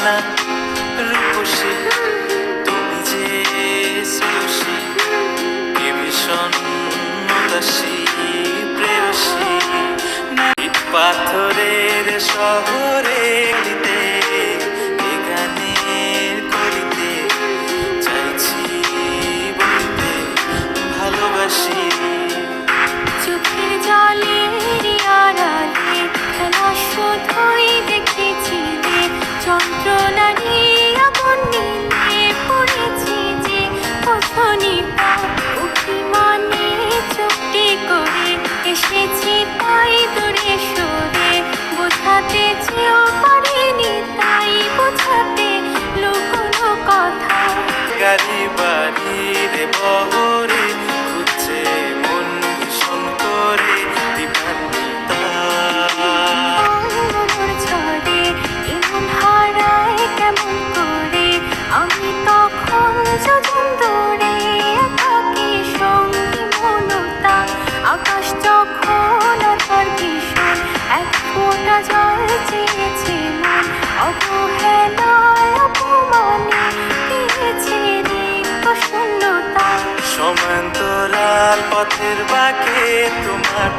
না রূপসী, তুমি যে শ্রেয়সী, কে ভীষণ উদাসী প্রেয়সী। পাথরের শহরে গলিতে এ গানের কলিতে চাইছি বলতে ভালোবাসি। চোখের জলের আড়ালে খেলা শুধুই দেখেছি যে যন্ত্রণা নিয়ে আগুন নিয়ে পড়েছি যে বোঝনিটা অভিমানে চুক্তি করে এসেছি তাই দূরে সরে বোঝাতে চেয়েও পারিনি তাই বোঝাতে লুকোনো কথা। গাড়ি বাড়ির বহরে খুঁজছে মন ভীষণ করে দীপান্বিতা। ঝড়ে এমন হারায় কেমন করে আমি তখন যোজন দূরে থাকি সঙ্গী মনতা। আকাশ যখন আধার ভীষণ এক ফোঁটা জল চেয়েছে মন অবহেলায় অপমানে দিয়েছে রিক্ত শূন্যতা। সমান্তরাল পথের বাঁকে তোমার